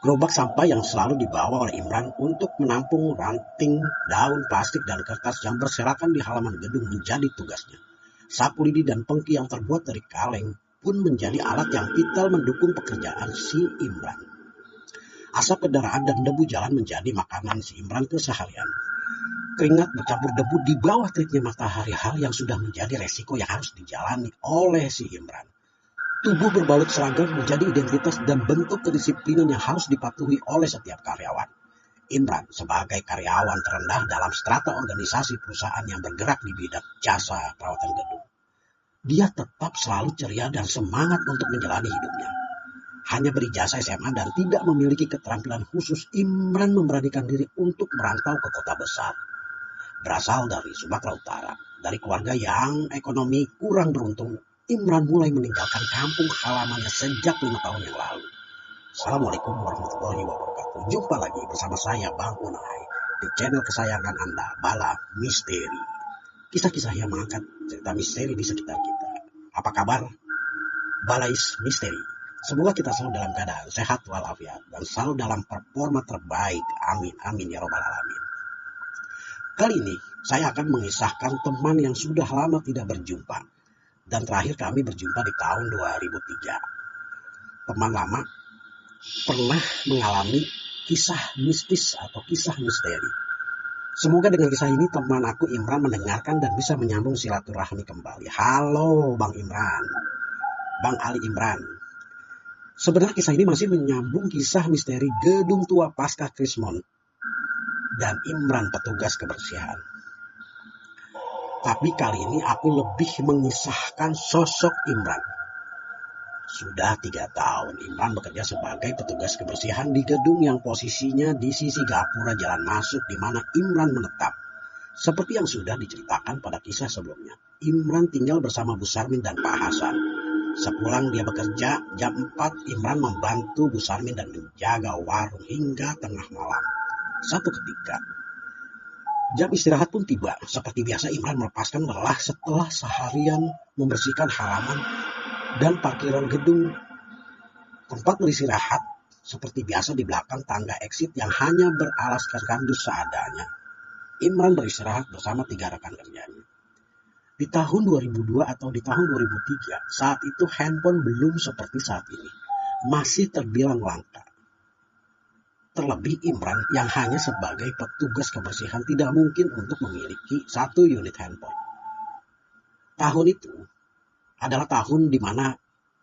Gerobak sampah yang selalu dibawa oleh Imran untuk menampung ranting, daun, plastik, dan kertas yang berserakan di halaman gedung menjadi tugasnya. Sapu lidi dan pengki yang terbuat dari kaleng pun menjadi alat yang vital mendukung pekerjaan si Imran. Asap kendaraan dan debu jalan menjadi makanan si Imran keseharian. Keringat bercampur debu di bawah teriknya matahari, hal yang sudah menjadi resiko yang harus dijalani oleh si Imran. Tubuh berbalut seragam menjadi identitas dan bentuk kedisiplinan yang harus dipatuhi oleh setiap karyawan. Imran sebagai karyawan terendah dalam strata organisasi perusahaan yang bergerak di bidang jasa perawatan gedung. Dia tetap selalu ceria dan semangat untuk menjalani hidupnya. Hanya berijazah SMA dan tidak memiliki keterampilan khusus, Imran memberanikan diri untuk merantau ke kota besar. Berasal dari Sumatera Utara, dari keluarga yang ekonomi kurang beruntung, Imran mulai meninggalkan kampung halamannya sejak 5 tahun yang lalu. Assalamualaikum warahmatullahi wabarakatuh. Jumpa lagi bersama saya Bang Unai di channel kesayangan Anda, Bala Misteri. Kisah-kisah yang mengangkat cerita misteri di sekitar kita. Apa kabar? Balais Misteri. Semoga kita selalu dalam keadaan sehat walafiat dan selalu dalam performa terbaik. Amin, amin ya robbal alamin. Kali ini saya akan mengisahkan teman yang sudah lama tidak berjumpa. Dan terakhir kami berjumpa di tahun 2003. Teman lama pernah mengalami kisah mistis atau kisah misteri. Semoga dengan kisah ini teman aku Imran mendengarkan dan bisa menyambung silaturahmi kembali. Halo Bang Imran, Bang Ali Imran. Sebenarnya kisah ini masih menyambung kisah misteri gedung tua pasca Krismon dan Imran petugas kebersihan. Tapi kali ini aku lebih mengisahkan sosok Imran. Sudah 3 tahun Imran bekerja sebagai petugas kebersihan di gedung yang posisinya di sisi gapura jalan masuk di mana Imran menetap. Seperti yang sudah diceritakan pada kisah sebelumnya, Imran tinggal bersama Bu Sarmin dan Pak Hasan. Sepulang dia bekerja, jam 4 Imran membantu Bu Sarmin dan menjaga warung hingga tengah malam. Satu ketika, jam istirahat pun tiba. Seperti biasa Imran melepaskan lelah setelah seharian membersihkan halaman dan parkiran gedung. Tempat beristirahat seperti biasa di belakang tangga exit yang hanya beralaskan kardus seadanya. Imran beristirahat bersama 3 rekan kerjanya. Di tahun 2002 atau di tahun 2003, saat itu handphone belum seperti saat ini. Masih terbilang langka. Terlebih Imran yang hanya sebagai petugas kebersihan tidak mungkin untuk memiliki 1 unit handphone. Tahun itu adalah tahun di mana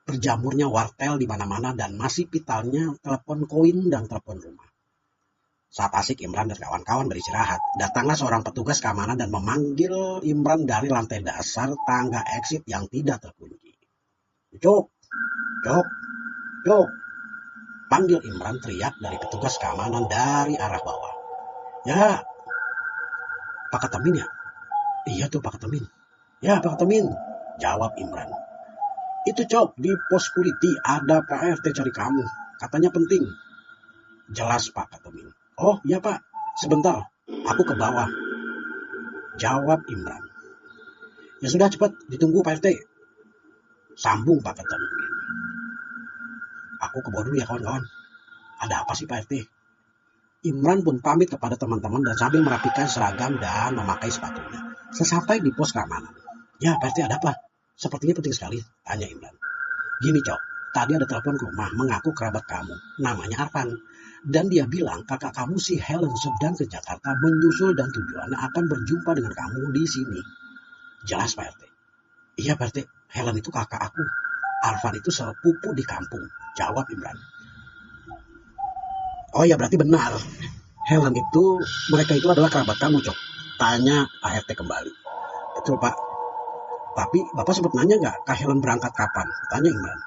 berjamurnya wartel di mana-mana dan masih vitalnya telepon koin dan telepon rumah. Saat asik Imran dan kawan-kawan beristirahat, datanglah seorang petugas keamanan dan memanggil Imran dari lantai dasar tangga exit yang tidak terkunci. Cuk, cuk, cuk. Panggil Imran teriak dari petugas keamanan dari arah bawah. Ya, Pak Ketemin ya? Iya tuh Pak Ketemin. Ya Pak Ketemin, jawab Imran. Itu Cok, di pos security ada Pak RT cari kamu. Katanya penting. Jelas Pak Ketemin. Oh iya Pak, sebentar, aku ke bawah. Jawab Imran. Ya sudah cepat, ditunggu Pak RT. Sambung Pak Ketemin. Aku ke bawah dulu ya kawan-kawan. Ada apa sih Pak RT? Imran pun pamit kepada teman-teman dan sambil merapikan seragam dan memakai sepatunya. Sesampai di pos keamanan. Ya Pak RT ada apa? Sepertinya penting sekali, tanya Imran. Gini Cok, tadi ada telepon ke rumah mengaku kerabat kamu. Namanya Arfan. Dan dia bilang kakak kamu si Helen sedang ke Jakarta menyusul dan tujuannya akan berjumpa dengan kamu di sini. Jelas Pak RT. Iya Pak RT, Helen itu kakak aku. Arfan itu sepupu di kampung, jawab Imran. Oh ya berarti benar. Helen itu, mereka itu adalah kerabat kamu Cok. Tanya Pak RT kembali. Betul Pak. Tapi Bapak sempat nanya nggak Kak Helen berangkat kapan? Tanya Imran.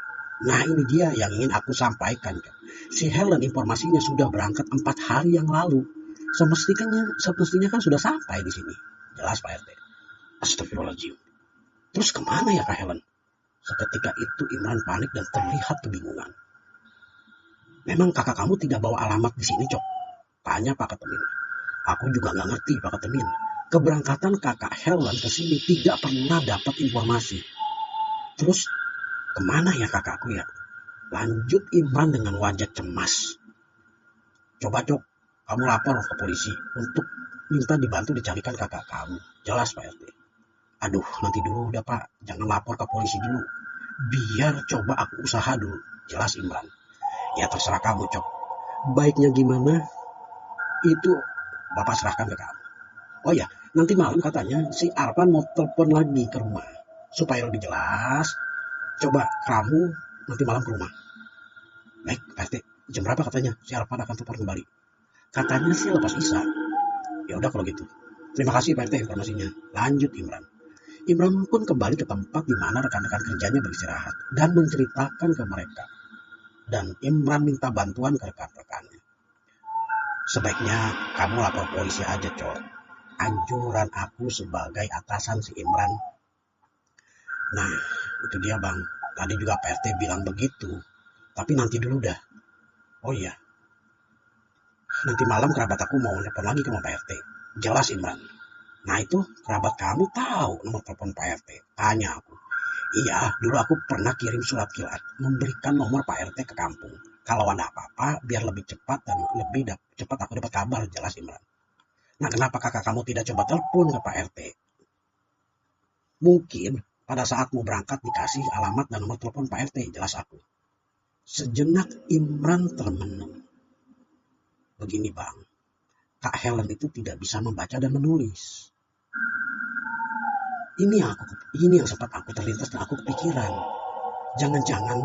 Nah ini dia yang ingin aku sampaikan Cok. Si Helen informasinya sudah berangkat 4 hari yang lalu. Semestinya kan sudah sampai di sini. Jelas Pak RT. Astagfirullahaladzim. Terus kemana ya Kak Helen? Seketika itu Imran panik dan terlihat kebingungan. Memang kakak kamu tidak bawa alamat di sini, Cok? Tanya Pak Ketemin. Aku juga nggak ngerti, Pak Ketemin. Keberangkatan kakak Helen ke sini tidak pernah dapat informasi. Terus kemana ya kakakku ya? Lanjut Imran dengan wajah cemas. Coba Cok, kamu lapor ke polisi untuk minta dibantu dicarikan kakak kamu. Jelas Pak RT. Aduh, nanti dulu udah Pak, jangan lapor ke polisi dulu. Biar coba aku usaha dulu. Jelas Imran. Ya terserah kamu Cok. Baiknya gimana, itu Bapak serahkan ke kamu. Oh ya, nanti malam katanya si Arfan mau telepon lagi ke rumah. Supaya lebih jelas, coba kamu nanti malam ke rumah. Baik, Pak RT. Jam berapa katanya si Arfan akan telepon kembali? Katanya sih lepas Isya. Ya udah kalau gitu. Terima kasih Pak RT informasinya. Lanjut Imran. Imran pun kembali ke tempat di mana rekan-rekan kerjanya beristirahat dan menceritakan ke mereka. Dan Imran minta bantuan ke rekan-rekannya. Sebaiknya kamu lapor polisi aja, Cok. Anjuran aku sebagai atasan si Imran. Nah, itu dia Bang. Tadi juga Pak RT bilang begitu. Tapi nanti dulu dah. Oh iya, nanti malam kerabat aku mau nelfon lagi ke Pak RT. Jelas Imran. Nah itu kerabat kamu tahu nomor telepon Pak RT. Tanya aku. Iya, dulu aku pernah kirim surat kilat memberikan nomor Pak RT ke kampung. Kalau ada apa-apa, biar lebih cepat dan lebih cepat aku dapat kabar, jelas Imran. Nah, kenapa kakak kamu tidak coba telepon ke Pak RT? Mungkin pada saat mau berangkat dikasih alamat dan nomor telepon Pak RT, jelas aku. Sejenak Imran termenung. Begini Bang, Kak Helen itu tidak bisa membaca dan menulis. Ini yang sempat aku terlintas dan aku kepikiran. Jangan-jangan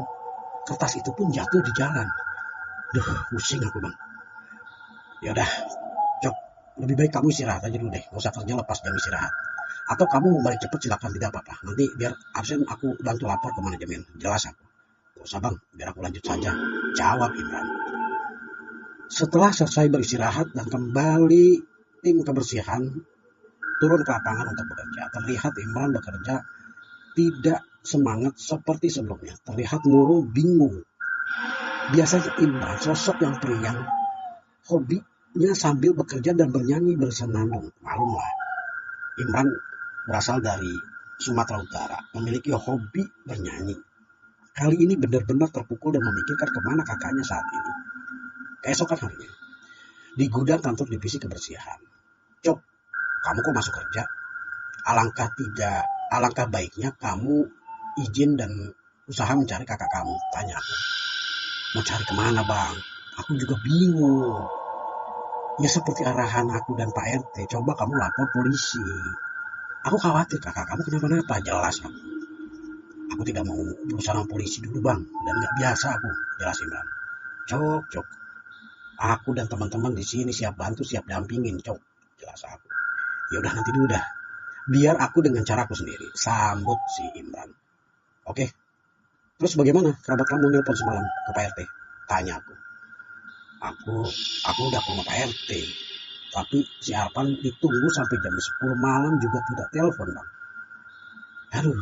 kertas itu pun jatuh di jalan. Duh, pusing aku Bang. Yaudah, Cok, lebih baik kamu istirahat aja dulu deh. Gak usah kerja lepas jam istirahat. Atau kamu mau balik cepet silakan, tidak apa-apa. Nanti biar absen aku bantu lapor ke manajemen. Jelas aku. Gak usah Bang, biar aku lanjut saja. Jawab Imran. Setelah selesai beristirahat dan kembali tim kebersihan turun ke lapangan untuk bekerja. Terlihat Imran bekerja tidak semangat seperti sebelumnya. Terlihat murung, bingung. Biasanya Imran sosok yang periang, hobinya sambil bekerja dan bernyanyi bersenandung. Malumlah, Imran berasal dari Sumatera Utara, memiliki hobi bernyanyi. Kali ini benar-benar terpukul dan memikirkan kemana kakaknya saat ini. Keesokan harinya, di gudang kantor divisi kebersihan. Cok, kamu kok masuk kerja? Alangkah baiknya kamu izin dan usaha mencari kakak kamu, tanya aku. Mau cari kemana Bang? Aku juga bingung. Ya seperti arahan aku dan Pak RT, coba kamu lapor polisi. Aku khawatir kakak kamu kenapa-napa, jelas aku. Aku tidak mau berurusan sama polisi dulu Bang, dan gak biasa aku, jelas Imran. Cok. Aku dan teman-teman di sini siap bantu, siap dampingin, Cok, jelas aku. Ya udah nanti dulu dah. Biar aku dengan caraku sendiri, sambut si Imran. Oke. Terus bagaimana kerabat kamu nelpon semalam ke Pak RT? Tanya aku. Aku udah ke rumah Pak RT. Tapi si Arfan ditunggu sampai jam 10 malam juga tidak telepon Bang. Aduh,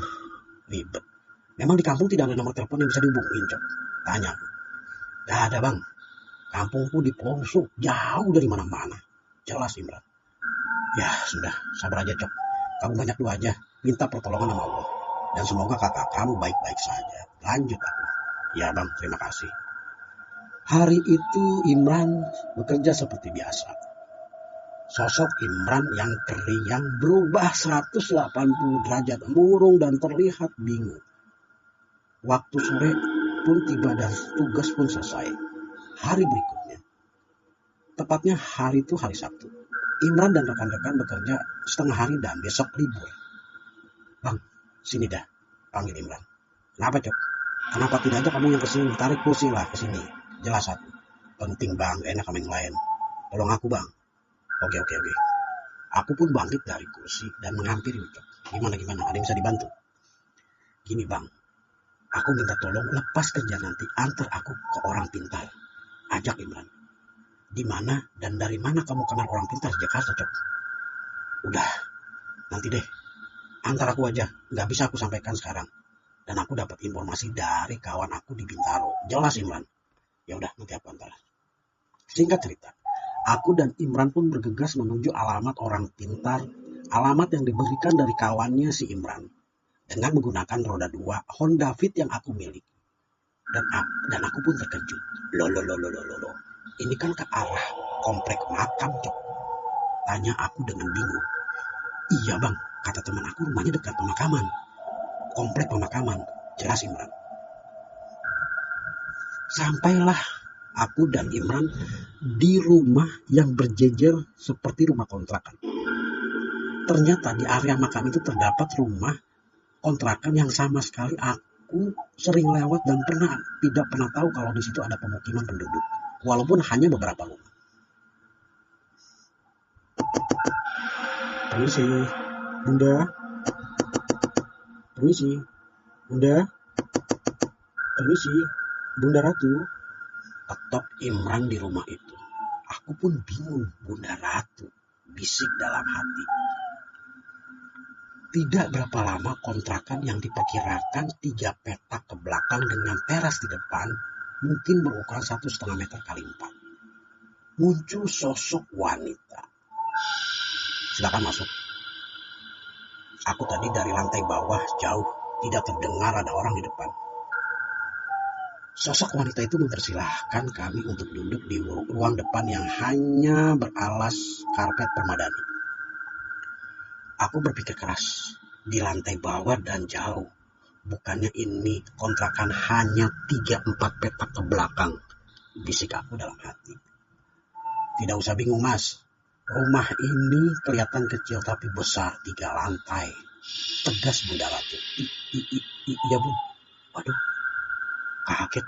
ribet. Memang di kampung tidak ada nomor telepon yang bisa dihubungin, Cok? Tanya aku. Gak ada Bang. Kampungku di pelosok, jauh dari mana-mana. Jelas Imran. Ya sudah, sabar aja Cok. Kamu banyak doa aja, minta pertolongan sama Allah. Dan semoga kakak kamu baik-baik saja. Lanjut aku. Ya Bang, terima kasih. Hari itu Imran bekerja seperti biasa. Sosok Imran yang periang berubah 180 derajat, murung dan terlihat bingung. Waktu sore pun tiba dan tugas pun selesai. Hari berikutnya, tepatnya hari itu hari Sabtu, Imran dan rekan-rekan bekerja setengah hari dan besok libur. Bang, sini dah, panggil Imran. Kenapa Cok? Kenapa tidak aja kamu yang kesini? Tarik kursi lah kesini. Jelas aku. Penting Bang, enak sama yang lain. Tolong aku Bang. Oke. Aku pun bangkit dari kursi dan menghampiri Cok. Gimana? Ada yang bisa dibantu? Gini Bang, aku minta tolong lepas kerja nanti, antar aku ke orang pintar. Ajak Imran. Di mana dan dari mana kamu kenal orang pintar di Jakarta, Cok? Udah, nanti deh. Antar aku aja, nggak bisa aku sampaikan sekarang. Dan aku dapat informasi dari kawan aku di Bintaro. Jelas Imran. Ya udah, nanti aku antar. Singkat cerita, aku dan Imran pun bergegas menuju alamat orang pintar, alamat yang diberikan dari kawannya si Imran, dengan menggunakan roda 2 Honda Fit yang aku miliki. Dan aku pun terkejut. Loh. Ini kan ke arah komplek makam, Cok. Tanya aku dengan bingung. Iya bang, kata teman aku rumahnya dekat pemakaman. Komplek pemakaman, jelas Imran. Sampailah aku dan Imran di rumah yang berjejer seperti rumah kontrakan. Ternyata di area makam itu terdapat rumah kontrakan yang sama sekali aku sering lewat dan tidak pernah tahu kalau di situ ada pemukiman penduduk. Walaupun hanya beberapa rumah. Permisi, Bunda. Permisi, Bunda. Permisi, Bunda Ratu. Ketok Imran di rumah itu. Aku pun bingung, Bunda Ratu, bisik dalam hati. Tidak berapa lama kontrakan yang diperkirakan 3 petak ke belakang dengan teras di depan, mungkin berukuran 1,5 meter kali 4. Muncul sosok wanita. Silakan masuk. Aku tadi dari lantai bawah jauh, tidak terdengar ada orang di depan. Sosok wanita itu mempersilahkan kami untuk duduk di ruang depan yang hanya beralas karpet permadani. Aku berpikir keras, di lantai bawah dan jauh. Bukannya ini kontrakan hanya 3-4 petak ke belakang, bisik aku dalam hati. Tidak usah bingung mas, rumah ini kelihatan kecil tapi besar, 3 lantai. Tegas Bunda Ratu. Iya bu. Waduh, kaget.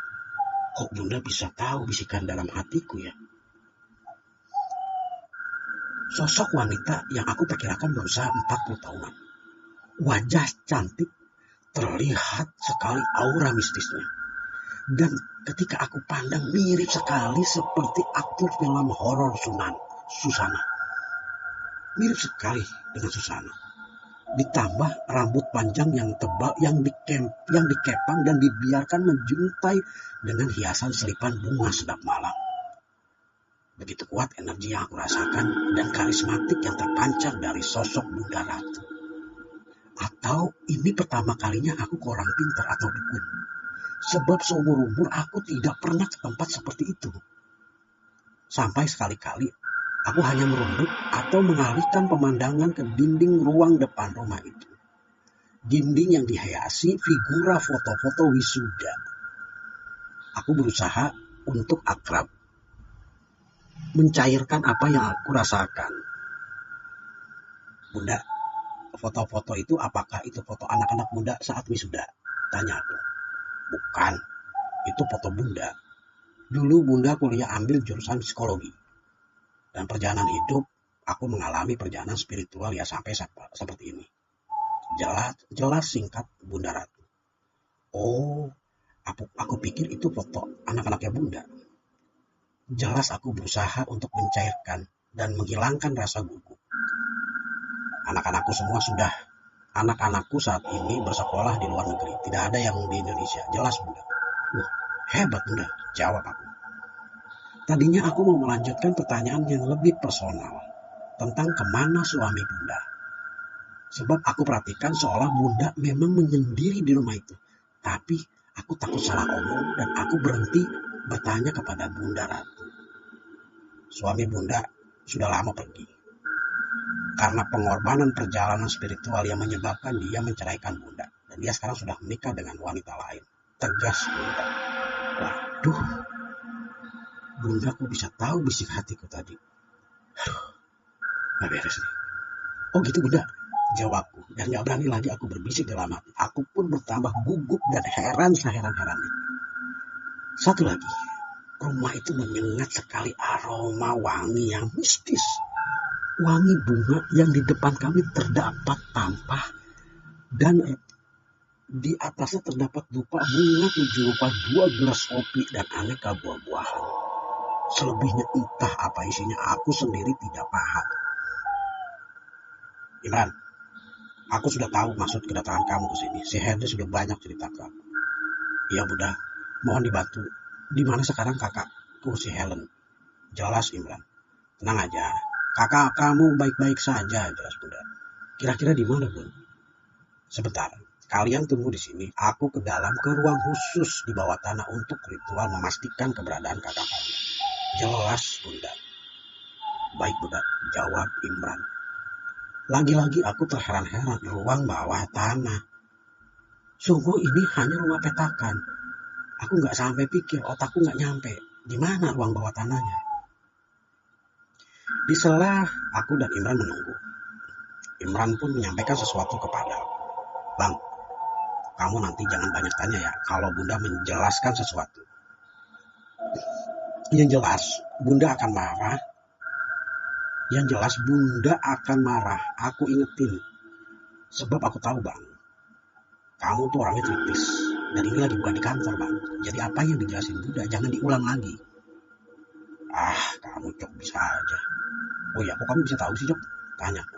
Kok Bunda bisa tahu bisikan dalam hatiku ya? Sosok wanita yang aku perkirakan berusia 40 tahunan. Wajah cantik, terlihat sekali aura mistisnya. Dan ketika aku pandang mirip sekali seperti aktor film horor Susana. Mirip sekali dengan Susana. Ditambah rambut panjang yang tebal yang dikepang dan dibiarkan menjuntai dengan hiasan selipan bunga sedap malam. Begitu kuat energi yang aku rasakan dan karismatik yang terpancar dari sosok Bunda Ratu. Atau ini pertama kalinya aku ke orang pintar atau dukun. Sebab seumur umur aku tidak pernah ke tempat seperti itu. Sampai sekali-kali aku hanya merunduk atau mengalihkan pemandangan ke dinding ruang depan rumah itu. Dinding yang dihiasi figura foto-foto wisuda. Aku berusaha untuk akrab. Mencairkan apa yang aku rasakan. Bunda, foto-foto itu apakah itu foto anak-anak muda saat wisuda? Tanya aku. Bukan, itu foto Bunda. Dulu Bunda kuliah ambil jurusan psikologi. Dan perjalanan hidup, aku mengalami perjalanan spiritual ya sampai seperti ini. Jelas singkat Bunda Ratu. Oh, aku pikir itu foto anak-anaknya Bunda. Jelas aku berusaha untuk mencairkan dan menghilangkan rasa gugup. Anak-anakku saat ini bersekolah di luar negeri. Tidak ada yang di Indonesia. Jelas Bunda. Hebat Bunda, jawab aku. Tadinya aku mau melanjutkan pertanyaan yang lebih personal tentang kemana suami Bunda. Sebab aku perhatikan seolah Bunda memang menyendiri di rumah itu. Tapi aku takut salah omong dan aku berhenti bertanya kepada Bunda Ratu. Suami Bunda sudah lama pergi. Karena pengorbanan perjalanan spiritual yang menyebabkan dia menceraikan Bunda. Dan dia sekarang sudah menikah dengan wanita lain. Tegas Bunda. Waduh. Bunda kok bisa tahu bisik hatiku tadi? Gak beres nih. Oh gitu Bunda, jawabku. Dan gak berani lagi aku berbisik dalam hati. Aku pun bertambah gugup dan heran seheran-herannya. Satu lagi, rumah itu menyengat sekali aroma wangi yang mistis. Wangi bunga yang di depan kami terdapat tampah. Dan di atasnya terdapat dupa bunga 7 rupa 2 gelas kopi dan aneka buah-buahan. Selebihnya entah apa isinya, aku sendiri tidak paham. Imran, aku sudah tahu maksud kedatangan kamu ke sini. Si Henry sudah banyak cerita ke aku. Iya Bunda, mohon dibantu. Di mana sekarang kakakku si Helen? Jelas Imran. Tenang aja, kakak kamu baik-baik saja, jelas Bunda. Kira-kira di mana Bun? Sebentar, kalian tunggu di sini. Aku ke dalam ke ruang khusus di bawah tanah untuk ritual memastikan keberadaan kakak kalian. Jelas, Bunda. Baik, Bunda, jawab Imran. Lagi-lagi aku terheran-heran, ruang bawah tanah. Sungguh ini hanya rumah petakan. Aku nggak sampai pikir, otakku nggak nyampe. Di mana ruang bawah tanahnya? Di sela, aku dan Imran menunggu. Imran pun menyampaikan sesuatu kepada aku. Bang, kamu nanti jangan banyak tanya ya kalau Bunda menjelaskan sesuatu. Yang jelas, Bunda akan marah. Yang jelas, Bunda akan marah. Aku ingetin. Sebab aku tahu, Bang, kamu tuh orangnya kritis. Dan ini lagi bukan di kantor, Bang. Jadi apa yang dijelasin Bunda jangan diulang lagi. Ah, kamu Cok bisa aja. Oh ya, kok kamu bisa tahu sih, Cok? Tanya aku.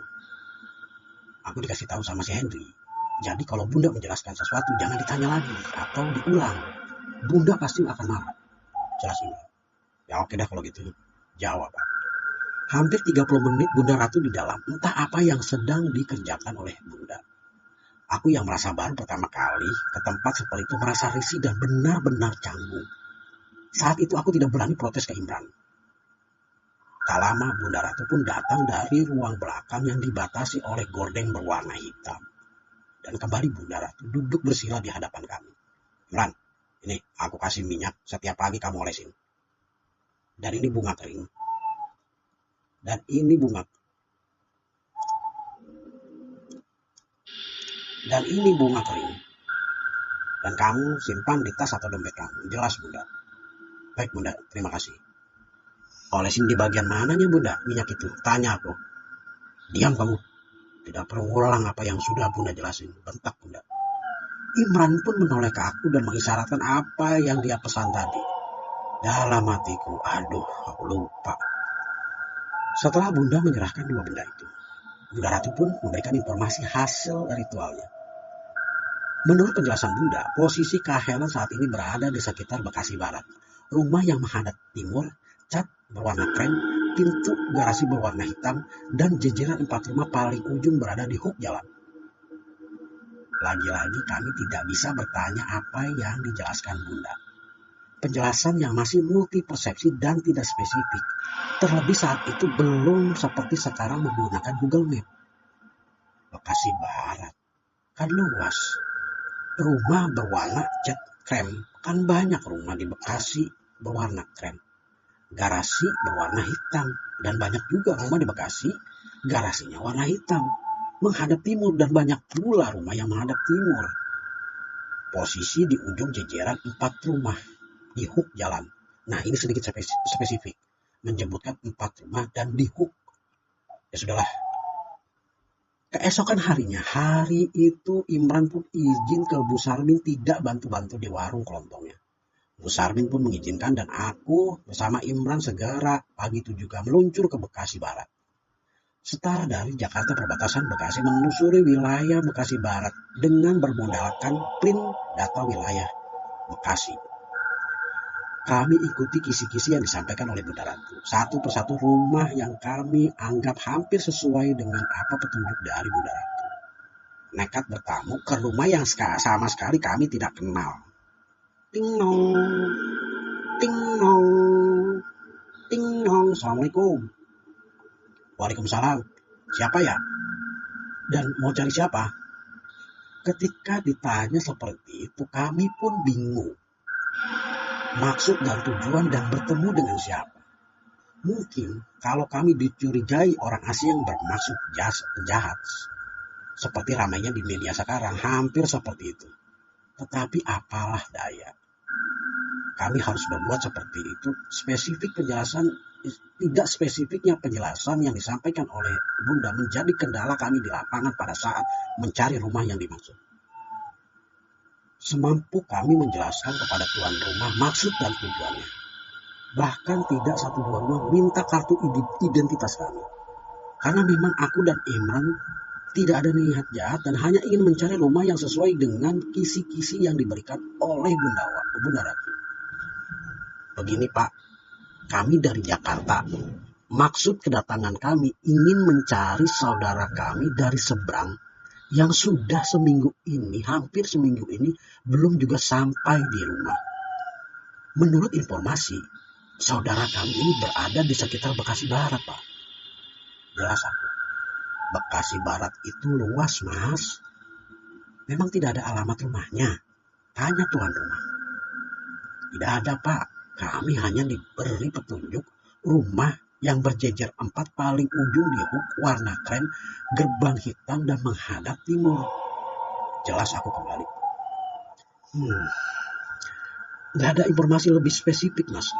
Aku dikasih tahu sama si Henry. Jadi kalau Bunda menjelaskan sesuatu jangan ditanya lagi atau diulang. Bunda pasti akan marah. Jelasin. Ya oke dah kalau gitu. Jawab aku. Hampir 30 menit Bunda Ratu di dalam. Entah apa yang sedang dikerjakan oleh Bunda. Aku yang merasa baru pertama kali ke tempat seperti itu merasa risih dan benar-benar canggung. Saat itu aku tidak berani protes ke Imran. Tak lama Bunda Ratu pun datang dari ruang belakang yang dibatasi oleh gorden berwarna hitam. Dan kembali Bunda Ratu duduk bersila di hadapan kami. Imran, ini aku kasih minyak setiap pagi kamu olesin. Dan ini bunga kering. Dan ini bunga. Dan ini bunga kering. Dan kamu simpan di tas atau dompet kamu. Jelas Bunda. Baik Bunda, terima kasih. Olesin di bagian mananya Bunda minyak itu? Tanya aku. Diam kamu. Tidak perlu ulang apa yang sudah Bunda jelasin. Bentak Bunda. Imran pun menoleh ke aku dan mengisyaratkan apa yang dia pesan tadi. Dalam hatiku, aduh, aku lupa. Setelah Bunda menyerahkan dua benda itu, Bunda Ratu pun memberikan informasi hasil ritualnya. Menurut penjelasan Bunda, posisi Kak Helen saat ini berada di sekitar Bekasi Barat. Rumah yang menghadap timur, cat berwarna krem, pintu garasi berwarna hitam, dan jejeran 4 rumah paling ujung berada di hook jalan. Lagi-lagi kami tidak bisa bertanya apa yang dijelaskan Bunda. Penjelasan yang masih multi persepsi dan tidak spesifik. Terlebih saat itu belum seperti sekarang menggunakan Google Map. Bekasi Barat kan luas. Rumah berwarna cat krem. Kan banyak rumah di Bekasi berwarna krem. Garasi berwarna hitam. Dan banyak juga rumah di Bekasi garasinya warna hitam. Menghadap timur dan banyak pula rumah yang menghadap timur. Posisi di ujung jejeran 4 rumah di hook jalan. Nah ini sedikit spesifik. Menyebutkan 4 rumah dan di hook. Ya sudahlah. Keesokan harinya, hari itu Imran pun izin ke Bu Sarmin tidak bantu-bantu di warung kelontongnya. Bu Sarmin pun mengizinkan dan aku bersama Imran segera pagi itu juga meluncur ke Bekasi Barat. Setara dari Jakarta perbatasan Bekasi menelusuri wilayah Bekasi Barat dengan bermodalkan print data wilayah Bekasi. Kami ikuti kisi-kisi yang disampaikan oleh Bunda Ratu. Satu persatu rumah yang kami anggap hampir sesuai dengan apa petunjuk dari Bunda Ratu. Nekat bertamu ke rumah yang sama sekali kami tidak kenal. Ting nong, ting nong, ting nong. Assalamualaikum. Waalaikumsalam. Siapa ya? Dan mau cari siapa? Ketika ditanya seperti itu, kami pun bingung. Maksud dan tujuan dan bertemu dengan siapa? Mungkin kalau kami dicurigai orang asing yang bermaksud jahat, seperti ramainya di media sekarang, hampir seperti itu. Tetapi apalah daya. Kami harus berbuat seperti itu. Tidak spesifiknya penjelasan yang disampaikan oleh Bunda menjadi kendala kami di lapangan pada saat mencari rumah yang dimaksud. Semampu kami menjelaskan kepada tuan rumah maksud dan tujuannya. Bahkan tidak satu dua rumah minta kartu identitas kami. Karena memang aku dan Imran tidak ada niat jahat dan hanya ingin mencari rumah yang sesuai dengan kisi-kisi yang diberikan oleh Bunda Ratu. Begini Pak, kami dari Jakarta. Maksud kedatangan kami ingin mencari saudara kami dari seberang yang sudah hampir seminggu ini belum juga sampai di rumah. Menurut informasi, Saudara kami ini berada di sekitar Bekasi Barat, Pak. Jelas aku. Bekasi Barat itu luas, Mas. Memang tidak ada alamat rumahnya. Tanya tuan rumah. Tidak ada, Pak. Kami hanya diberi petunjuk rumah yang berjejer 4 paling ujung di hook warna krem, gerbang hitam dan menghadap timur. Jelas aku kembali. Nggak ada informasi lebih spesifik, Mas.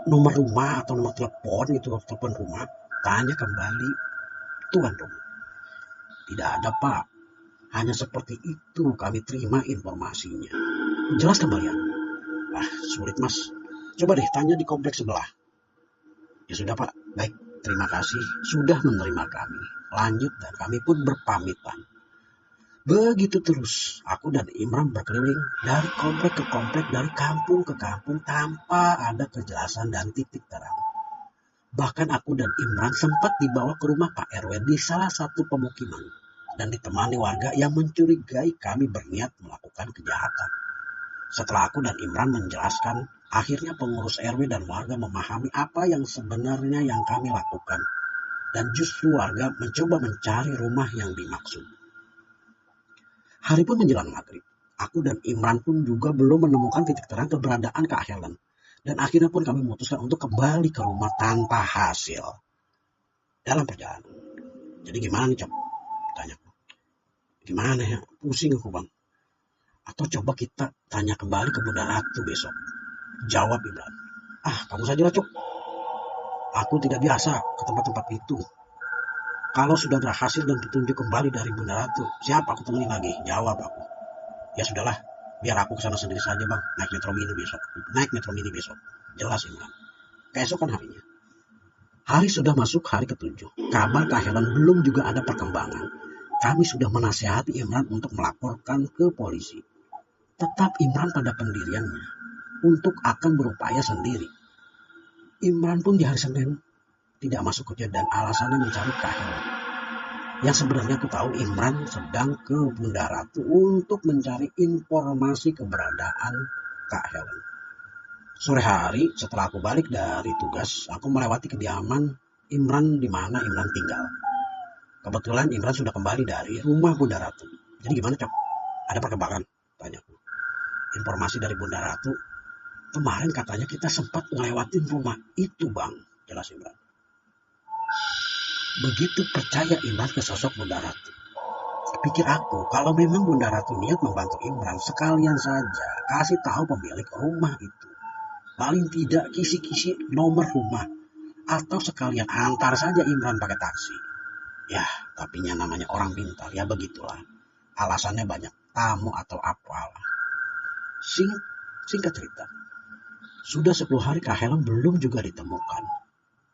Nomor rumah atau nomor telepon itu, telepon rumah. Tanya kembali tuan rumah. Tidak ada, Pak. Hanya seperti itu kami terima informasinya. Jelas kembali. Sulit, Mas. Coba deh tanya di kompleks sebelah. Ya sudah, Pak. Baik, terima kasih sudah menerima kami. Lanjut dan kami pun berpamitan. Begitu terus, aku dan Imran berkeliling dari komplek ke komplek, dari kampung ke kampung tanpa ada kejelasan dan titik terang. Bahkan aku dan Imran sempat dibawa ke rumah Pak RW di salah satu pemukiman dan ditemani warga yang mencurigai kami berniat melakukan kejahatan. Setelah aku dan Imran menjelaskan, akhirnya pengurus RW dan warga memahami apa yang sebenarnya yang kami lakukan. Dan justru warga mencoba mencari rumah yang dimaksud. Hari pun menjelang maghrib. Aku dan Imran pun juga belum menemukan titik terang keberadaan Kak Helen. Dan akhirnya pun kami memutuskan untuk kembali ke rumah tanpa hasil. Dalam perjalanan. Jadi gimana nih, Cok? Tanyaku. Gimana ya? Pusing aku, Bang. Atau coba kita tanya kembali ke Bunda Ratu besok. Jawab Imran. Kamu sajalah, Cok. Aku tidak biasa ke tempat-tempat itu. Kalau sudah berhasil dan petunjuk kembali dari Bunda Ratu, siapa aku temui lagi? Jawab aku. Ya sudahlah, biar aku kesana sendiri saja, Bang. Naik metro mini besok. Jelas Imran. Keesokan harinya. Hari sudah masuk hari ke-7. Kabar Kak Helen belum juga ada perkembangan. Kami sudah menasihati Imran untuk melaporkan ke polisi. Tetap Imran pada pendiriannya untuk akan berupaya sendiri. Imran pun di hari Senin tidak masuk kerja dan alasannya mencari Kak Helen. Yang sebenarnya aku tahu Imran sedang ke Bunda Ratu untuk mencari informasi keberadaan Kak Helen. Sore hari setelah aku balik dari tugas, aku melewati kediaman Imran di mana Imran tinggal. Kebetulan Imran sudah kembali dari rumah Bunda Ratu. Jadi gimana, Cok? Ada perkembangan? Tanyaku. Informasi dari Bunda Ratu, kemarin katanya kita sempat ngelewatin rumah itu, Bang. Jelas Imran. Begitu percaya Imran ke sosok Bunda Ratu. Pikir aku, kalau memang Bunda Ratu niat membantu Imran, sekalian saja kasih tahu pemilik rumah itu. Paling tidak kisi-kisi nomor rumah. Atau sekalian antar saja Imran pakai taksi. Ya, tapinya namanya orang pintar, ya begitulah. Alasannya banyak, tamu atau apalah. Singkat cerita, sudah 10 hari Kak Helen belum juga ditemukan.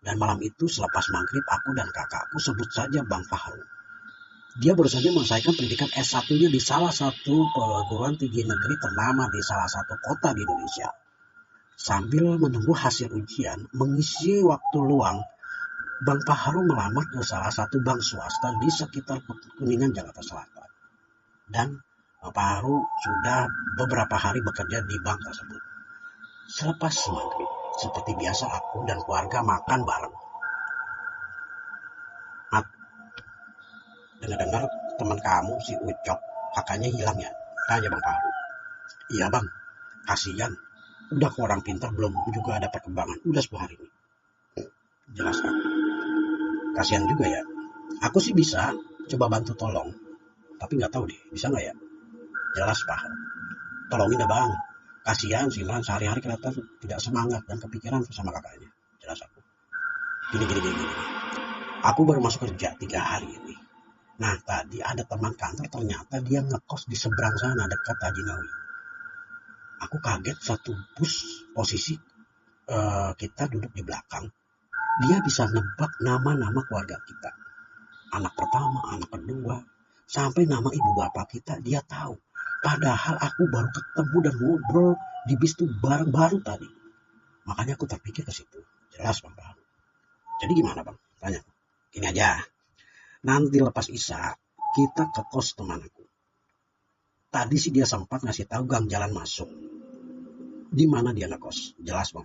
Dan malam itu selepas maghrib aku dan kakakku, sebut saja Bang Fahru. Dia baru saja menyelesaikan pendidikan S1-nya di salah satu perguruan tinggi negeri ternama di salah satu kota di Indonesia. Sambil menunggu hasil ujian, mengisi waktu luang, Bang Fahru melamar ke salah satu bank swasta di sekitar Kuningan, Jakarta Selatan. Dan Bang Fahru sudah beberapa hari bekerja di bank tersebut. Selepas maghrib, seperti biasa aku dan keluarga makan bareng. Dengar-dengar teman kamu si Ucok, kakaknya hilang ya? Tanya Bang Fahru. Iya Bang, kasihan. Udah ke orang pintar belum juga ada perkembangan. Udah 10 hari ini. Jelas Kak. Kasihan juga ya. Aku sih bisa coba bantu tolong. Tapi nggak tahu deh, bisa nggak ya? Jelas Pak. Tolongin ya Bang. Kasihan si Imran sehari-hari kelihatan tidak semangat dan kepikiran sama kakaknya. Jelas aku. Gini. Aku baru masuk kerja 3 hari ini. Nah tadi ada teman kantor, ternyata dia ngekos di seberang sana dekat Tajinawi. Aku kaget, satu bus posisi kita duduk di belakang. Dia bisa nebak nama-nama keluarga kita. Anak pertama, anak kedua, sampai nama ibu bapak kita dia tahu. Padahal aku baru ketemu dan ngobrol di bis itu baru tadi. Makanya aku terpikir ke situ. Jelas Bang. Jadi gimana Bang? Tanya. Gini aja. Nanti lepas Isya, kita ke kos teman aku. Tadi sih dia sempat ngasih tahu gang jalan masuk. Di mana dia ngekos? Jelas Bang.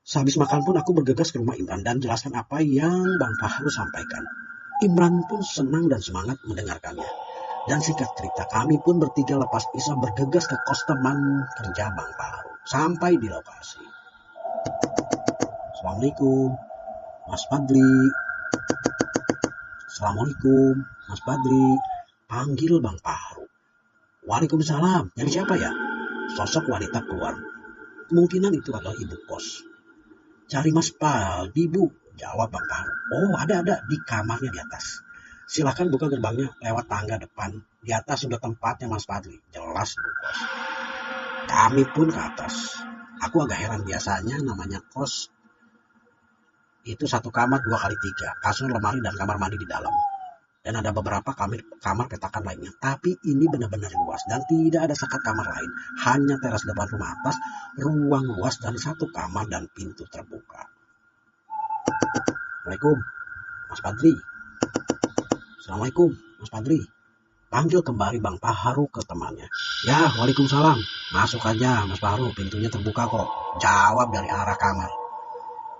Sehabis makan pun aku bergegas ke rumah Imran dan jelaskan apa yang Bang Fahru sampaikan. Imran pun senang dan semangat mendengarkannya. Dan singkat cerita, kami pun bertiga lepas Isa bergegas ke kos teman kerja Bang Fahru. Sampai di lokasi. Assalamualaikum, Mas Fadli. Assalamualaikum, Mas Fadli. Panggil Bang Fahru. Waalaikumsalam. Yang siapa ya? Sosok wanita keluar. Kemungkinan itu adalah ibu kos. Cari Mas Fadli, Bu. Jawab Bang Fahru. Oh, ada di kamarnya di atas. Silakan buka gerbangnya lewat tangga depan. Di atas sudah tempatnya Mas Fadli. Jelas Bu kos. Kami pun ke atas. Aku agak heran, biasanya namanya kos itu satu kamar 2x3. Kasur, lemari, dan kamar mandi di dalam. Dan ada beberapa kamar petakan lainnya. Tapi ini benar-benar luas dan tidak ada sekat kamar lain. Hanya teras depan rumah atas, ruang luas dan satu kamar dan pintu terbuka. Assalamualaikum, Mas Fadli. Assalamualaikum, Mas Fadli. Panggil kembali Bang Fahru ke temannya. Ya, waalaikumsalam. Masuk aja Mas Fahru, pintunya terbuka kok. Jawab dari arah kamar.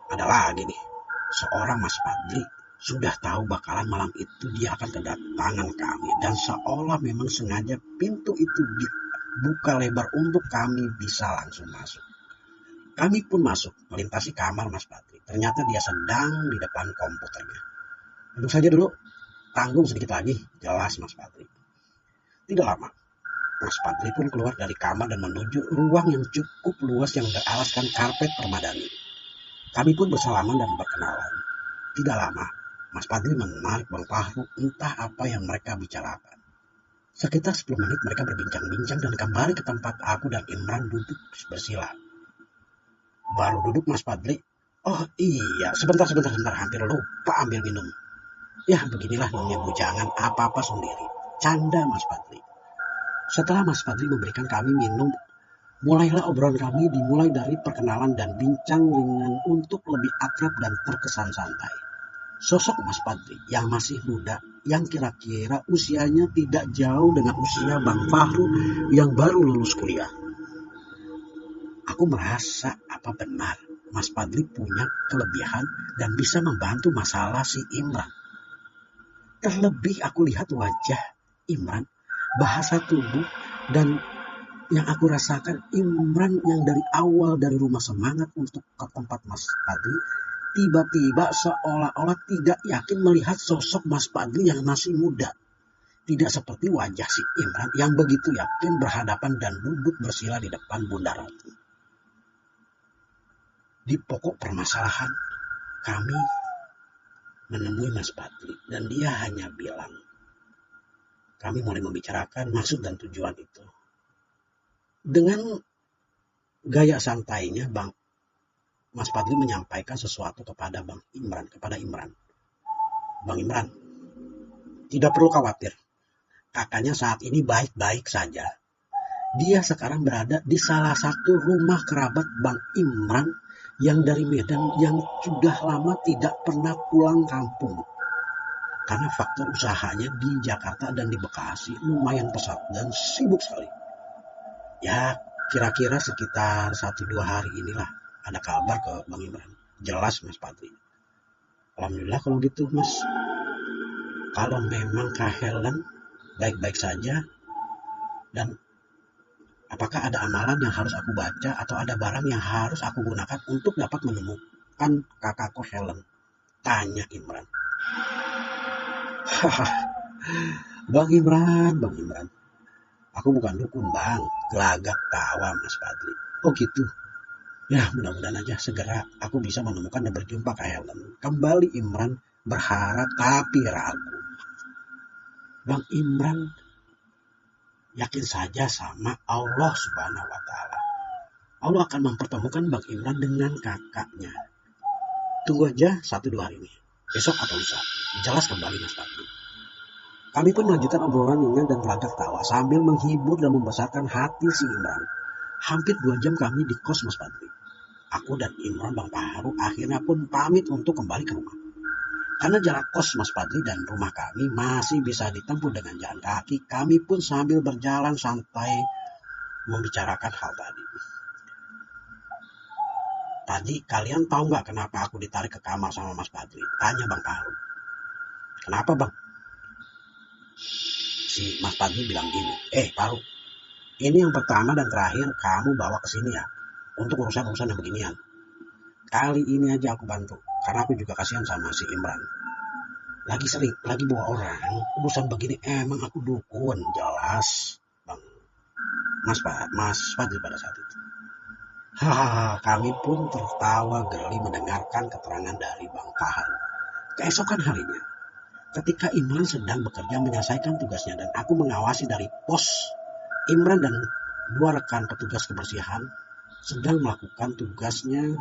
Ada lagi nih, seorang Mas Fadli sudah tahu bakalan malam itu dia akan kedatangan kami. Dan seolah memang sengaja pintu itu dibuka lebar untuk kami bisa langsung masuk. Kami pun masuk, melintasi kamar Mas Fadli. Ternyata dia sedang di depan komputernya. Duduk saja dulu, tanggung sedikit lagi, jelas Mas Fadli. Tidak lama, Mas Fadli pun keluar dari kamar dan menuju ruang yang cukup luas yang beralaskan karpet permadani. Kami pun bersalaman dan berkenalan. Tidak lama, Mas Fadli menarik Bang Fahru, entah apa yang mereka bicarakan. Sekitar 10 menit mereka berbincang-bincang dan kembali ke tempat aku dan Imran duduk bersila. Baru duduk Mas Fadli, oh iya, sebentar, hampir lupa ambil minum. Ya beginilah namanya bujangan, apa-apa sendiri. Canda Mas Fadli. Setelah Mas Fadli memberikan kami minum, mulailah obrolan kami dimulai dari perkenalan dan bincang ringan untuk lebih akrab dan terkesan santai. Sosok Mas Fadli yang masih muda, yang kira-kira usianya tidak jauh dengan usia Bang Fahru yang baru lulus kuliah. Aku merasa apa benar Mas Fadli punya kelebihan dan bisa membantu masalah si Imran. Terlebih aku lihat wajah Imran, bahasa tubuh, dan yang aku rasakan Imran yang dari awal dari rumah semangat untuk ke tempat Mas Fadli, tiba-tiba seolah-olah tidak yakin melihat sosok Mas Fadli yang masih muda. Tidak seperti wajah si Imran yang begitu yakin berhadapan dan duduk bersila di depan Bunda Ratu. Di pokok permasalahan, kami menemui Mas Fadli dan dia hanya bilang, kami mulai membicarakan maksud dan tujuan itu. Dengan gaya santainya, Mas Fadli menyampaikan sesuatu kepada Imran. Bang Imran, tidak perlu khawatir. Kakaknya saat ini baik-baik saja. Dia sekarang berada di salah satu rumah kerabat Bang Imran yang dari Medan yang sudah lama tidak pernah pulang kampung. Karena faktor usahanya di Jakarta dan di Bekasi lumayan pesat dan sibuk sekali. Ya, kira-kira sekitar 1-2 hari inilah ada kabar ke Bang Imran. Jelas Mas Fadli. Alhamdulillah kalau gitu Mas. Kalau memang Kak Helen baik-baik saja, dan apakah ada amalan yang harus aku baca atau ada barang yang harus aku gunakan untuk dapat menemukan kakakku Helen? Tanya Imran. Bang Imran. Aku bukan dukun Bang, gelagak tawa Mas Fadli. Oh gitu. Ya mudah-mudahan aja segera aku bisa menemukan dan berjumpa ke Helen. Kembali Imran berharap tapi ragu. Bang Imran yakin saja sama Allah Subhanahu wa Ta'ala. Allah akan mempertemukan Bang Imran dengan kakaknya. Tunggu aja 1-2 hari ini. Besok atau lusa. Jelas kembali Mas Fadli. Kami pun melanjutkan obrolan ringan dan gelagak tawa sambil menghibur dan membesarkan hati si Imran. Hampir 2 jam kami di kos Mas Fadli. Aku dan Imran Bang Fahru akhirnya pun pamit untuk kembali ke rumah. Karena jarak kos Mas Fadli dan rumah kami masih bisa ditempuh dengan jalan kaki, kami pun sambil berjalan santai membicarakan hal tadi. Tadi kalian tahu nggak kenapa aku ditarik ke kamar sama Mas Badri? Tanya Bang Fahrul. Kenapa Bang? Si Mas Badri bilang gini, Fahrul, ini yang pertama dan terakhir kamu bawa ke sini ya, untuk urusan-urusan yang beginian. Kali ini aja aku bantu, karena aku juga kasihan sama si Imran. Lagi bawa orang, urusan begini emang aku dukun, jelas Bang Mas Fadli pada saat itu. Hahaha, kami pun tertawa geli mendengarkan keterangan dari Bang Fahal. Keesokan harinya, ketika Imran sedang bekerja menyelesaikan tugasnya dan aku mengawasi dari pos, Imran dan dua rekan petugas kebersihan sedang melakukan tugasnya.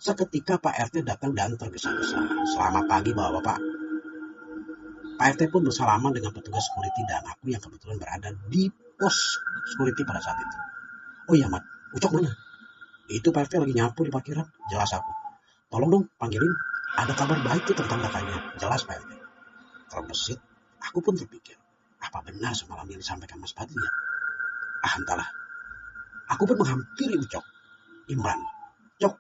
Seketika Pak RT datang dan tergesa-gesa. Selamat pagi Bapak-Bapak. Pak RT pun bersalaman dengan petugas security dan aku yang kebetulan berada di pos security pada saat itu. Oh iya Mat, Ucok mana? Itu Pak RT lagi nyapu di parkiran. Jelas aku. Tolong dong panggilin. Ada kabar baik tuh tentang kakaknya. Jelas Pak RT. Terbesit, aku pun terpikir. Apa benar semalam yang disampaikan Mas Fadli ya? Entahlah. Aku pun menghampiri Ucok. Imran. Cok,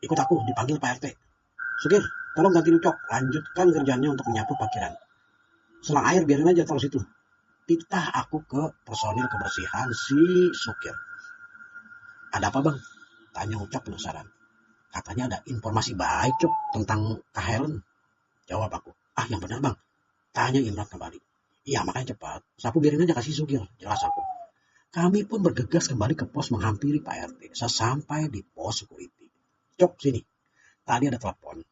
ikut aku dipanggil Pak RT. Sugir, tolong ganti Ucok. Lanjutkan kerjanya untuk menyapu parkiran. Selang air biarin aja taruh situ. Titah aku ke personil kebersihan si Sugir. Ada apa bang? Tanya Ucok penasaran. Katanya ada informasi baik Cok tentang Kak Helen. Jawab aku. Yang benar bang. Tanya Imran kembali. Iya makanya cepat. Sapu biarin aja kasih Sugir. Jelas aku. Kami pun bergegas kembali ke pos menghampiri Pak RT. Sesampai di pos security. Cok sini. Tadi ada telepon.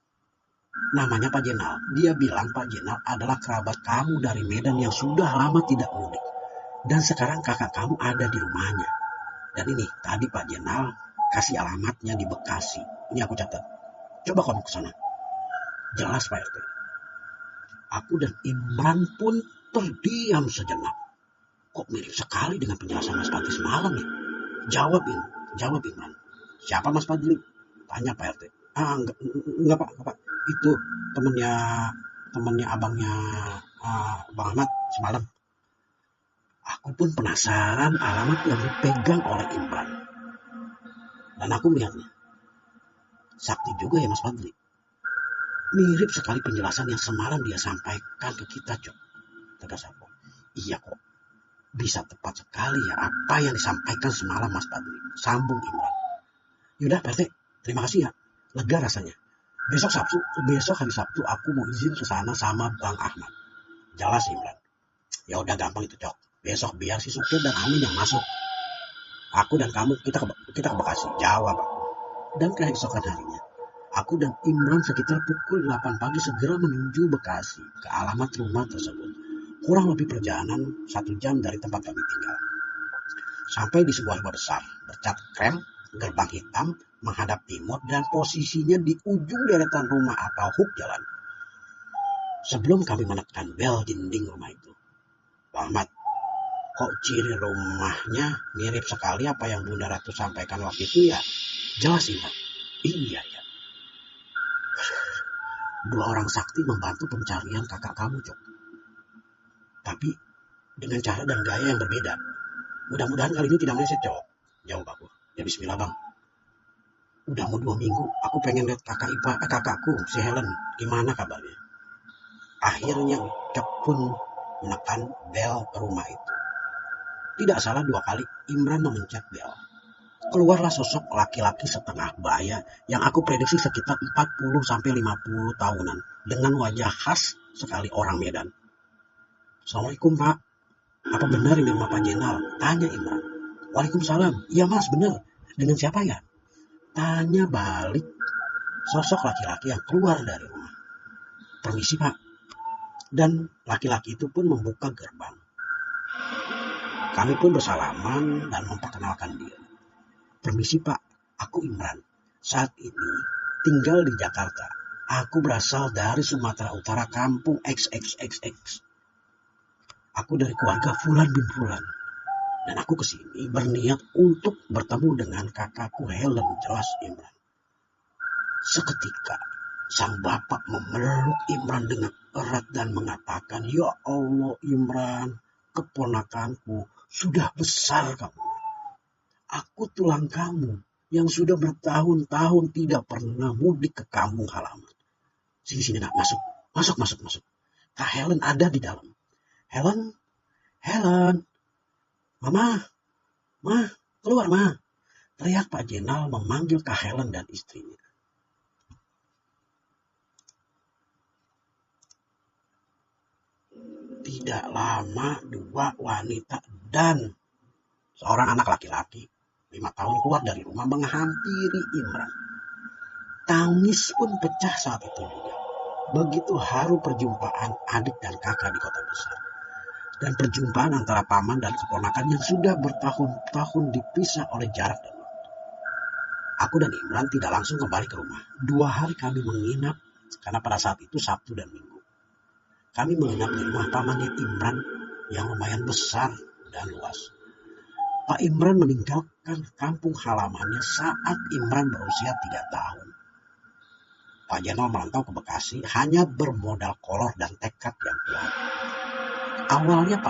Namanya Pak Jenal. Dia bilang Pak Jenal adalah kerabat kamu dari Medan yang sudah lama tidak mudik. Dan sekarang kakak kamu ada di rumahnya. Dan ini tadi Pak Jenal kasih alamatnya di Bekasi. Ini aku catat. Coba kamu ke sana. Jelas Pak RT. Aku dan Imran pun terdiam sejenak. Kok mirip sekali dengan penjelasan Mas Fadli semalam ya? Jawab Imran. Siapa Mas Fadli? Tanya Pak RT. Enggak Pak. Itu temennya abangnya Bang Ahmad semalam. Aku pun penasaran alamat yang dipegang oleh Imran. Dan aku melihatnya. Sakti juga ya Mas Fadli. Mirip sekali penjelasan yang semalam dia sampaikan ke kita, Cok. Tegas aku. Iya kok. Bisa tepat sekali ya apa yang disampaikan semalam Mas Fadli. Sambung Imran. Yaudah Pak RT, terima kasih ya. Lega rasanya. Besok hari Sabtu aku mau izin ke sana sama Bang Ahmad. Jelas Imran. Ya udah gampang itu Cok. Besok biar si supir dan Amin yang masuk. Aku dan kamu kita ke Bekasi. Jawab aku. Dan keesokan harinya, aku dan Imran sekitar pukul 8 pagi segera menuju Bekasi ke alamat rumah tersebut. Kurang lebih perjalanan 1 jam dari tempat kami tinggal. Sampai di sebuah rumah besar, bercat krem, gerbang hitam, menghadap timur dan posisinya di ujung deretan rumah atau hook jalan. Sebelum kami menekan bel dinding rumah itu, Pak Ahmad, kok ciri rumahnya mirip sekali apa yang Bunda Ratu sampaikan waktu itu ya? Jelas Imran. Iya ya. 2 orang sakti membantu pencarian kakak kamu, Cok. Tapi dengan cara dan gaya yang berbeda. Mudah-mudahan kali ini tidak meleset, Cok. Jawab aku. Ya bismillah, Bang. Udah mau 2 minggu, aku pengen lihat kakakku, si Helen. Gimana kabarnya? Akhirnya Ucok pun menekan bel rumah itu. Tidak salah 2 kali Imran memencet bel. Keluarlah sosok laki-laki setengah baya yang aku prediksi sekitar 40-50 tahunan dengan wajah khas sekali orang Medan. Assalamualaikum Pak. Apa benar ini rumah Pak Jenal? Tanya Imran. Waalaikumsalam. Iya Mas benar. Dengan siapa ya? Tanya balik sosok laki-laki yang keluar dari rumah. Permisi Pak. Dan laki-laki itu pun membuka gerbang. Kami pun bersalaman dan memperkenalkan diri. Permisi Pak, aku Imran. Saat ini tinggal di Jakarta. Aku berasal dari Sumatera Utara, kampung XXXX. Aku dari keluarga Fulan bin Fulan. Dan aku kesini berniat untuk bertemu dengan kakakku Helen, jelas Imran. Seketika, sang bapak memeluk Imran dengan erat dan mengatakan, Ya Allah Imran, keponakanku, sudah besar kamu. Aku tulang kamu, yang sudah bertahun-tahun tidak pernah mudik ke kampung halaman. Sini, nak, masuk. Masuk. Kak Helen ada di dalam. Helen, Mama, keluar, Ma. Teriak Pak Jenal memanggil Kak Helen dan istrinya. Tidak lama, dua wanita dan seorang anak laki-laki 5 tahun keluar dari rumah menghampiri Imran. Tangis pun pecah saat itu juga. Begitu haru perjumpaan adik dan kakak di kota besar. Dan perjumpaan antara paman dan keponakan yang sudah bertahun-tahun dipisah oleh jarak dan waktu. Aku dan Imran tidak langsung kembali ke rumah. 2 hari kami menginap, karena pada saat itu Sabtu dan Minggu. Kami menginap di rumah pamannya Imran yang lumayan besar dan luas. Pak Imran meninggalkan kampung halamannya saat Imran berusia 3 tahun. Pak Jenal merantau ke Bekasi hanya bermodal kolor dan tekad yang kuat. Awalnya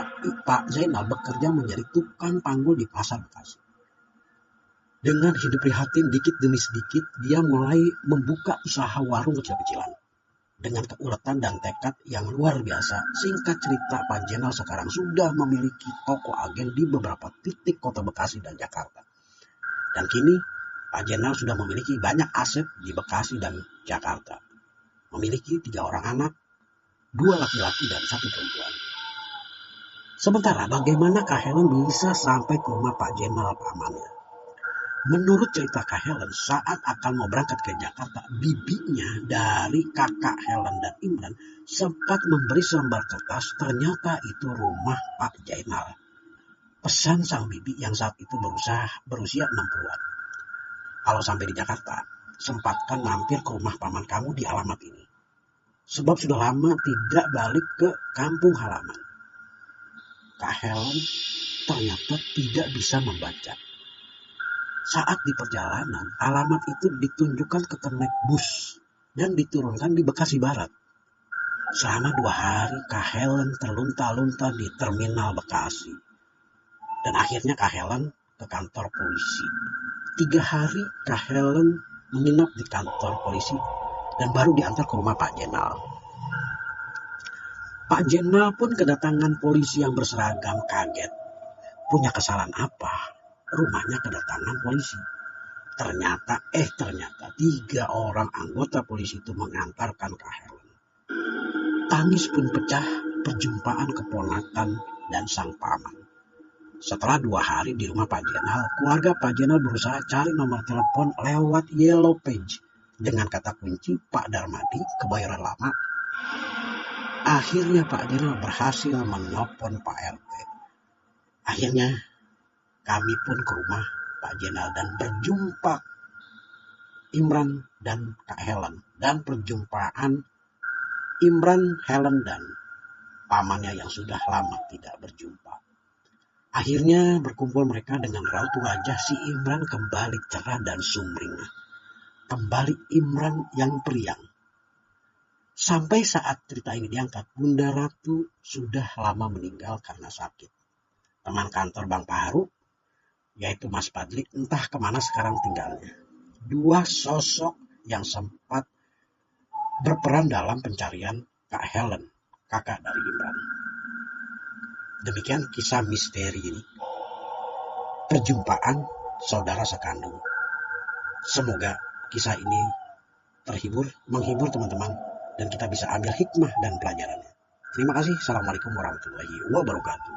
Pak Zainal bekerja menjadi tukang panggul di pasar Bekasi. Dengan hidup prihatin dikit demi sedikit, dia mulai membuka usaha warung kecil-kecilan. Dengan keuletan dan tekad yang luar biasa, singkat cerita Pak Jenal sekarang sudah memiliki toko agen di beberapa titik kota Bekasi dan Jakarta. Dan kini Pak Jenal sudah memiliki banyak aset di Bekasi dan Jakarta. Memiliki 3 orang anak, 2 laki-laki dan 1 perempuan. Sementara bagaimana Kak Helen bisa sampai ke rumah Pak Jenal pamannya? Menurut cerita Kak Helen, saat akan mau berangkat ke Jakarta, bibinya dari kakak Helen dan Imran sempat memberi selembar kertas, ternyata itu rumah Pak Jainal. Pesan sang bibi yang saat itu berusia 60-an. Kalau sampai di Jakarta, sempatkan mampir ke rumah paman kamu di alamat ini. Sebab sudah lama tidak balik ke kampung halaman. Kak Helen ternyata tidak bisa membaca. Saat di perjalanan, alamat itu ditunjukkan ke kernet bus dan diturunkan di Bekasi Barat. Selama 2 hari, Kak Helen terlunta-lunta di terminal Bekasi. Dan akhirnya Kak Helen ke kantor polisi. 3 hari Kak Helen menginap di kantor polisi dan baru diantar ke rumah Pak Jenal. Pak Jenal pun kedatangan polisi yang berseragam kaget. Punya kesalahan apa? Rumahnya kedatangan polisi. Ternyata 3 orang anggota polisi itu mengantarkan Kak Helen. Tangis pun pecah perjumpaan keponakan dan sang paman. Setelah 2 hari di rumah Pak Jenal, keluarga Pak Jenal berusaha cari nomor telepon lewat Yellow Page dengan kata kunci Pak Darmadi, Kebayoran Lama. Akhirnya Pak Jenal berhasil menelpon Pak RT. Akhirnya kami pun ke rumah Pak Jenal dan berjumpa Imran dan Kak Helen. Dan perjumpaan Imran, Helen, dan pamannya yang sudah lama tidak berjumpa. Akhirnya berkumpul mereka dengan raut wajah si Imran kembali cerah dan sumringah. Kembali Imran yang periang. Sampai saat cerita ini diangkat, Bunda Ratu sudah lama meninggal karena sakit. Teman kantor Bang Paharu, yaitu Mas Padli, entah kemana sekarang tinggalnya. 2 sosok yang sempat berperan dalam pencarian Kak Helen, kakak dari Imran. Demikian kisah misteri ini. Perjumpaan saudara sekandung. Semoga kisah ini menghibur teman-teman, dan kita bisa ambil hikmah dan pelajarannya. Terima kasih. Assalamualaikum warahmatullahi wabarakatuh.